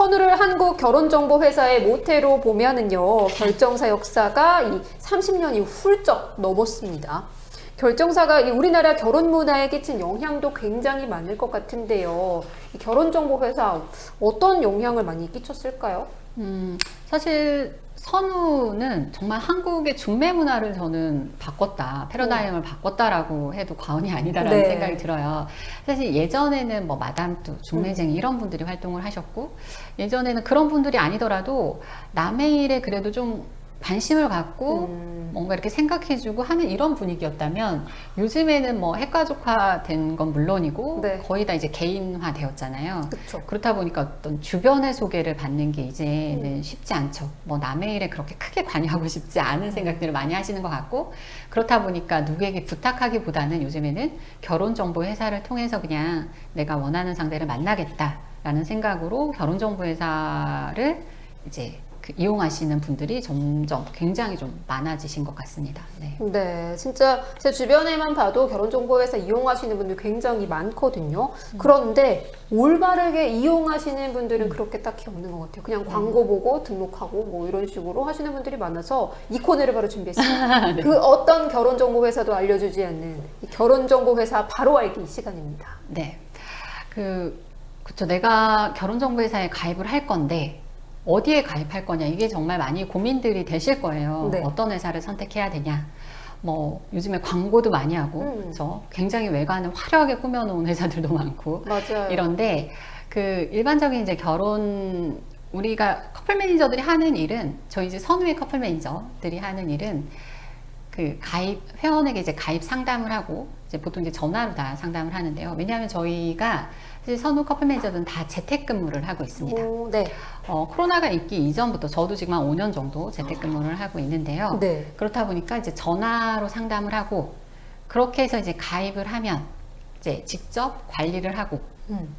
선우를 한국 결혼정보회사의 모태로 보면은요, 결정사 역사가 이 30년이 훌쩍 넘었습니다. 결정사가 이 우리나라 결혼 문화에 끼친 영향도 굉장히 많을 것 같은데요. 이 결혼정보회사 어떤 영향을 많이 끼쳤을까요? 사실 선우는 정말 한국의 중매 문화를 저는 바꿨다, 패러다임을 바꿨다라고 해도 과언이 아니다라는 네. 생각이 들어요. 사실 예전에는 뭐 마담뚜, 중매쟁이 이런 분들이 활동을 하셨고, 예전에는 그런 분들이 아니더라도 남의 일에 그래도 좀 관심을 갖고 뭔가 이렇게 생각해주고 하는 이런 분위기였다면, 요즘에는 뭐 핵가족화 된 건 물론이고 네. 거의 다 이제 개인화 되었잖아요. 그쵸. 그렇다 보니까 어떤 주변의 소개를 받는 게 이제는 쉽지 않죠. 뭐 남의 일에 그렇게 크게 관여하고 싶지 않은 생각들을 많이 하시는 것 같고, 그렇다 보니까 누구에게 부탁하기보다는 요즘에는 결혼정보회사를 통해서 그냥 내가 원하는 상대를 만나겠다라는 생각으로 결혼정보회사를 이제 이용하시는 분들이 점점 굉장히 좀 많아지신 것 같습니다. 네. 네, 진짜 제 주변에만 봐도 결혼정보회사 이용하시는 분들 굉장히 많거든요. 그런데 올바르게 이용하시는 분들은 그렇게 딱히 없는 것 같아요. 그냥 광고 보고 등록하고 뭐 이런 식으로 하시는 분들이 많아서 이 코너를 바로 준비했습니다. 네. 그 어떤 결혼정보회사도 알려주지 않는 이 결혼정보회사 바로 알기 시간입니다. 네. 그쵸. 내가 결혼정보회사에 가입을 할 건데, 어디에 가입할 거냐, 이게 정말 많이 고민들이 되실 거예요. 네. 어떤 회사를 선택해야 되냐. 뭐 요즘에 광고도 많이 하고, 그렇죠. 굉장히 외관을 화려하게 꾸며놓은 회사들도 많고, 맞아요. 이런데 일반적인 이제 우리가 커플 매니저들이 하는 일은, 저희 이제 선후의 커플 매니저들이 하는 일은 회원에게 이제 가입 상담을 하고, 이제 보통 이제 전화로 다 상담을 하는데요. 왜냐하면 저희가 사실 선후 커플 매니저들은 다 재택근무를 하고 있습니다. 오, 네. 코로나가 있기 이전부터 저도 지금 한 5년 정도 재택근무를 하고 있는데요. 네. 그렇다 보니까 이제 전화로 상담을 하고, 그렇게 해서 이제 가입을 하면 이제 직접 관리를 하고,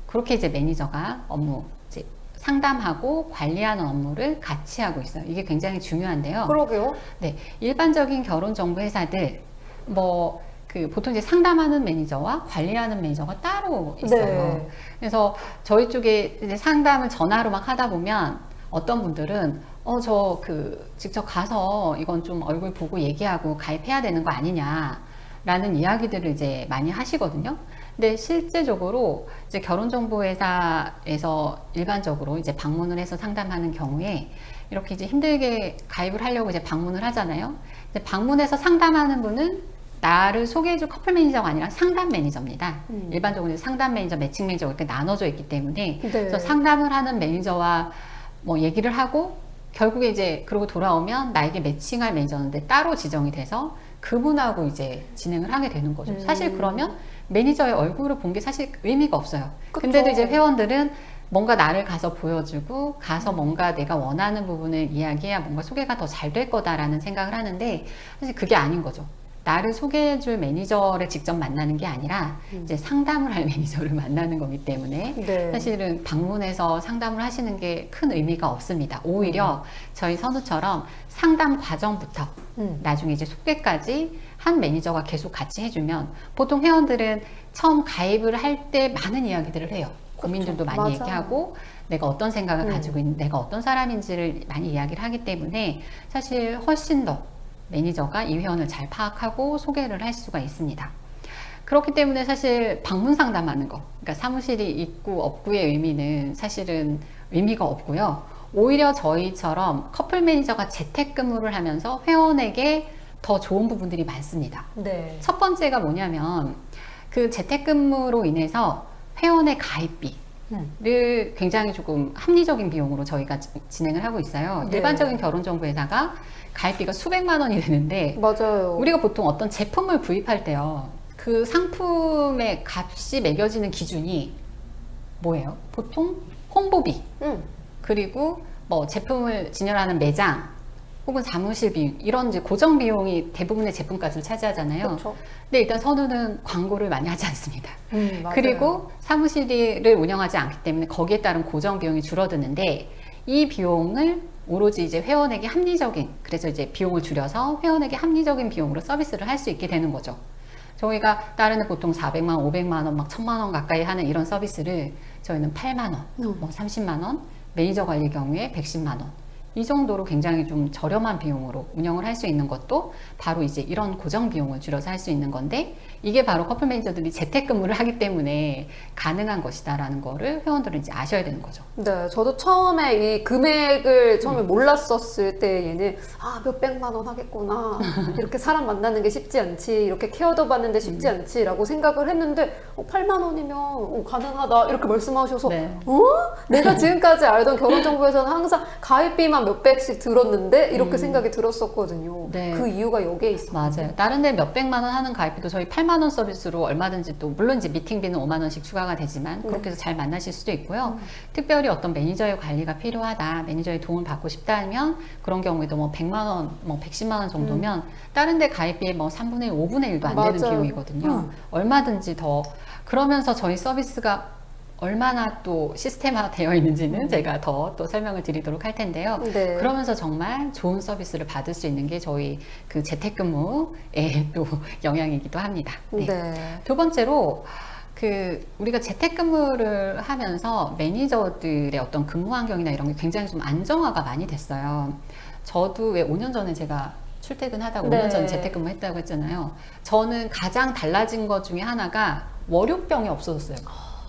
그렇게 이제 매니저가 이제 상담하고 관리하는 업무를 같이 하고 있어요. 이게 굉장히 중요한데요. 그러게요. 네, 일반적인 결혼정보회사들 보통 이제 상담하는 매니저와 관리하는 매니저가 따로 있어요. 네. 그래서 저희 쪽에 이제 상담을 전화로 막 하다 보면 어떤 분들은 직접 가서 이건 좀 얼굴 보고 얘기하고 가입해야 되는 거 아니냐라는 이야기들을 이제 많이 하시거든요. 근데 실제적으로 이제 결혼정보회사에서 일반적으로 이제 방문을 해서 상담하는 경우에 이렇게 이제 힘들게 가입을 하려고 이제 방문을 하잖아요. 이제 방문해서 상담하는 분은 나를 소개해줄 커플 매니저가 아니라 상담 매니저입니다. 일반적으로 이제 상담 매니저, 매칭 매니저 이렇게 나눠져 있기 때문에, 네. 그래서 상담을 하는 매니저와 뭐 얘기를 하고, 결국에 이제 그러고 돌아오면 나에게 매칭할 매니저인데 따로 지정이 돼서 그분하고 이제 진행을 하게 되는 거죠. 사실 그러면 매니저의 얼굴을 본 게 사실 의미가 없어요. 그쵸. 근데도 이제 회원들은 뭔가 나를 가서 보여주고, 가서 뭔가 내가 원하는 부분을 이야기해야 뭔가 소개가 더 잘 될 거다라는 생각을 하는데, 사실 그게 아닌 거죠. 나를 소개해줄 매니저를 직접 만나는 게 아니라 이제 상담을 할 매니저를 만나는 거기 때문에, 네. 사실은 방문해서 상담을 하시는 게 큰 의미가 없습니다. 오히려 저희 선우처럼 상담 과정부터 나중에 이제 소개까지 한 매니저가 계속 같이 해주면, 보통 회원들은 처음 가입을 할 때 많은 이야기들을 해요. 고민들도 많이 맞아요. 얘기하고, 내가 어떤 생각을 가지고 있는지, 내가 어떤 사람인지를 많이 이야기를 하기 때문에 사실 훨씬 더 매니저가 이 회원을 잘 파악하고 소개를 할 수가 있습니다. 그렇기 때문에 사실 방문 상담하는 거, 그러니까 사무실이 있고 없고의 의미는 사실은 의미가 없고요. 오히려 저희처럼 커플 매니저가 재택근무를 하면서 회원에게 더 좋은 부분들이 많습니다. 네. 첫 번째가 뭐냐면, 그 재택근무로 인해서 회원의 가입비 를 굉장히 조금 합리적인 비용으로 저희가 진행을 하고 있어요. 네. 일반적인 결혼정보회사가 가입비가 수백만 원이 되는데, 맞아요. 우리가 보통 어떤 제품을 구입할 때요, 그 상품의 값이 매겨지는 기준이 뭐예요? 보통 홍보비, 그리고 뭐 제품을 진열하는 매장, 혹은 사무실 비용, 이런 이제 고정 비용이 대부분의 제품값을 차지하잖아요. 그렇죠. 근데 일단 선우는 광고를 많이 하지 않습니다. 맞아요. 그리고 사무실을 운영하지 않기 때문에 거기에 따른 고정 비용이 줄어드는데, 이 비용을 오로지 이제 회원에게 합리적인, 그래서 이제 비용을 줄여서 회원에게 합리적인 비용으로 서비스를 할 수 있게 되는 거죠. 저희가 다른 데 보통 400만, 500만 원, 막 1000만 원 가까이 하는 이런 서비스를 저희는 8만 원, 뭐 30만 원, 매니저 관리 경우에 110만 원. 이 정도로 굉장히 좀 저렴한 비용으로 운영을 할 수 있는 것도 바로 이제 이런 고정 비용을 줄여서 할 수 있는 건데, 이게 바로 커플 매니저들이 재택근무를 하기 때문에 가능한 것이다라는 거를 회원들은 이제 아셔야 되는 거죠. 네, 저도 처음에 이 금액을 처음에 몰랐었을 때에는 몇백만 원 하겠구나. 이렇게 사람 만나는 게 쉽지 않지. 이렇게 케어도 받는데 쉽지 않지라고 생각을 했는데 8만 원이면 가능하다. 이렇게 말씀하셔서 네. 내가 지금까지 알던 결혼정보에서는 항상 가입비만 몇백씩 들었는데 이렇게 생각이 들었었거든요. 네. 그 이유가 여기에 있어요. 맞아요. 다른 데 몇백만 원 하는 가입비도 저희 8만 원 서비스로 얼마든지, 또 물론 이제 미팅비는 5만 원씩 추가가 되지만 그렇게 해서 잘 만나실 수도 있고요. 특별히 어떤 매니저의 관리가 필요하다, 매니저의 도움을 받고 싶다면 그런 경우에도 뭐 100만 원, 뭐 110만 원 정도면 다른 데 가입비의 뭐 3분의 1, 5분의 1도 안 되는 맞아요. 비용이거든요. 얼마든지 더. 그러면서 저희 서비스가 얼마나 또 시스템화 되어 있는지는 제가 더 또 설명을 드리도록 할 텐데요. 네. 그러면서 정말 좋은 서비스를 받을 수 있는 게 저희 그 재택근무의 또 영향이기도 합니다. 네. 네. 두 번째로 우리가 재택근무를 하면서 매니저들의 어떤 근무 환경이나 이런 게 굉장히 좀 안정화가 많이 됐어요. 저도 왜 5년 전에 제가 출퇴근하다가 네. 5년 전에 재택근무 했다고 했잖아요. 저는 가장 달라진 것 중에 하나가 월요병이 없어졌어요.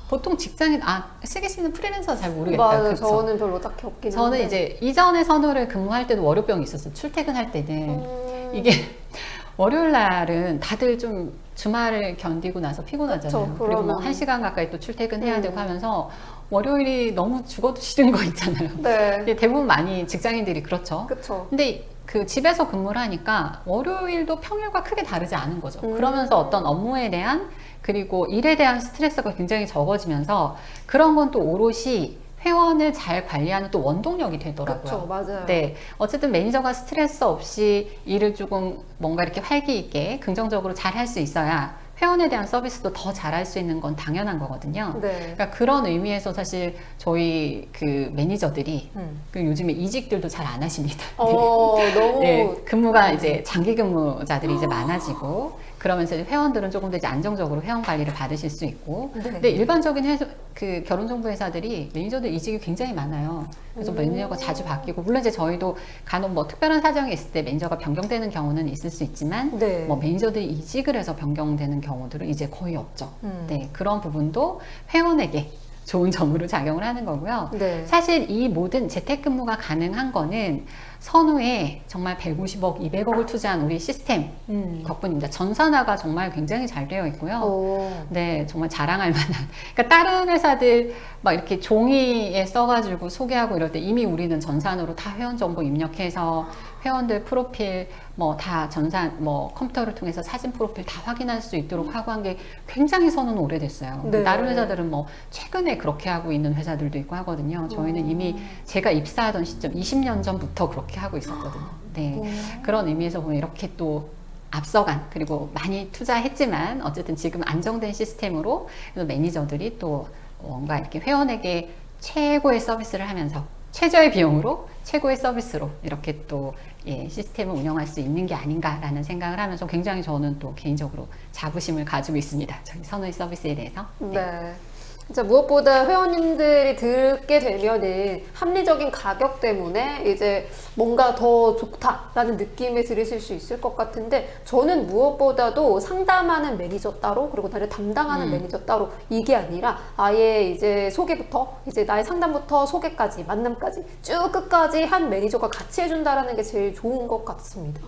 보통 직장인, 슬기 씨는 프리랜서 잘 모르겠다. 맞아요. 그쵸? 저는 별로 딱히 없긴 한데. 저는 이제 이전에 선후를 근무할 때도 월요병이 있었어요. 출퇴근할 때는. 이게 월요일 날은 다들 좀 주말을 견디고 나서 피곤하잖아요. 그쵸, 그리고 뭐 그러면. 1시간 가까이 또 출퇴근해야 되고 하면서 월요일이 너무 죽어도 싫은 거 있잖아요. 네. 이게 대부분 많이 직장인들이 그렇죠. 그쵸. 근데 그 집에서 근무를 하니까 월요일도 평일과 크게 다르지 않은 거죠. 그러면서 어떤 업무에 대한, 그리고 일에 대한 스트레스가 굉장히 적어지면서 그런 건 또 오롯이 회원을 잘 관리하는 또 원동력이 되더라고요. 그쵸, 맞아요. 네. 어쨌든 매니저가 스트레스 없이 일을 조금 뭔가 이렇게 활기 있게 긍정적으로 잘 할 수 있어야 회원에 대한 서비스도 더 잘할 수 있는 건 당연한 거거든요. 네. 그러니까 그런 의미에서 사실 저희 그 매니저들이 그 요즘에 이직들도 잘 안 하십니다. 너무. 네, 근무가 이제 장기 근무자들이 이제 많아지고, 그러면서 이제 회원들은 조금 더 이제 안정적으로 회원 관리를 받으실 수 있고. 네. 근데 일반적인 그 결혼정보 회사들이 매니저들 이직이 굉장히 많아요. 그래서 매니저가 자주 바뀌고, 물론 이제 저희도 간혹 뭐 특별한 사정이 있을 때 매니저가 변경되는 경우는 있을 수 있지만, 네. 뭐 매니저들이 이직을 해서 변경되는 경우들은 이제 거의 없죠. 네, 그런 부분도 회원에게 좋은 점으로 작용을 하는 거고요. 네. 사실 이 모든 재택근무가 가능한 거는 선후에 정말 150억, 200억을 투자한 우리 시스템 덕분입니다. 전산화가 정말 굉장히 잘 되어 있고요. 네, 정말 자랑할 만한. 그러니까 다른 회사들 막 이렇게 종이에 써가지고 소개하고 이럴 때 이미 우리는 전산으로 다 회원 정보 입력해서 회원들 프로필 뭐 다 전산, 뭐 컴퓨터를 통해서 사진 프로필 다 확인할 수 있도록 하고 한 게 굉장히 선은 오래됐어요. 네. 다른 회사들은 뭐 최근에 그렇게 하고 있는 회사들도 있고 하거든요. 저희는 이미 제가 입사하던 시점 20년 전부터 그렇게 하고 있었거든요. 네. 그런 의미에서 보면 이렇게 또 앞서간, 그리고 많이 투자했지만 어쨌든 지금 안정된 시스템으로 매니저들이 또 뭔가 이렇게 회원에게 최고의 서비스를 하면서 최저의 비용으로 최고의 서비스로 이렇게 또 시스템을 운영할 수 있는 게 아닌가라는 생각을 하면서 굉장히 저는 또 개인적으로 자부심을 가지고 있습니다. 저희 선호의 서비스에 대해서. 네. 진짜 무엇보다 회원님들이 듣게 되면은 합리적인 가격 때문에 이제 뭔가 더 좋다라는 느낌이 들으실 수 있을 것 같은데, 저는 무엇보다도 상담하는 매니저 따로, 그리고 나를 담당하는 매니저 따로, 이게 아니라 아예 이제 소개부터 이제 나의 상담부터 소개까지 만남까지 쭉 끝까지 한 매니저가 같이 해준다라는 게 제일 좋은 것 같습니다.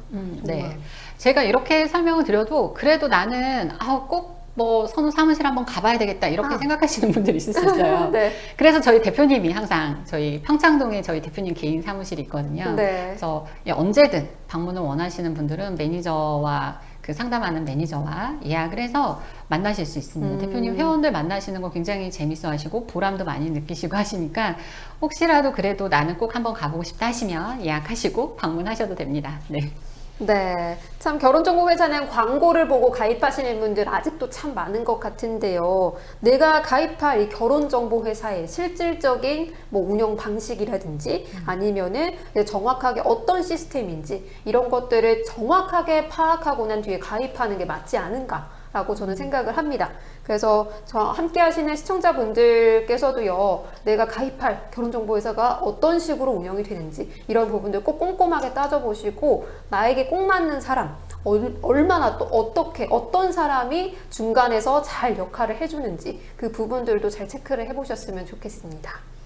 네. 제가 이렇게 설명을 드려도 그래도 나는 꼭 뭐 선호 사무실 한번 가봐야 되겠다 이렇게 생각하시는 분들이 있을 수 있어요. 네. 그래서 저희 대표님이 항상 저희 평창동에 저희 대표님 개인 사무실이 있거든요. 네. 그래서 언제든 방문을 원하시는 분들은 매니저와 그 상담하는 매니저와 예약을 해서 만나실 수 있습니다. 대표님 회원들 만나시는 거 굉장히 재밌어 하시고 보람도 많이 느끼시고 하시니까 혹시라도 그래도 나는 꼭 한번 가보고 싶다 하시면 예약하시고 방문하셔도 됩니다. 네. 네, 참 결혼정보회사는 광고를 보고 가입하시는 분들 아직도 참 많은 것 같은데요. 내가 가입할 이 결혼정보회사의 실질적인 뭐 운영 방식이라든지 아니면은 정확하게 어떤 시스템인지 이런 것들을 정확하게 파악하고 난 뒤에 가입하는 게 맞지 않은가 라고 저는 생각을 합니다. 그래서 저 함께 하시는 시청자분들께서도요, 내가 가입할 결혼정보회사가 어떤 식으로 운영이 되는지 이런 부분들 꼭 꼼꼼하게 따져보시고 나에게 꼭 맞는 사람, 얼마나 또 어떻게 어떤 사람이 중간에서 잘 역할을 해주는지 그 부분들도 잘 체크를 해보셨으면 좋겠습니다.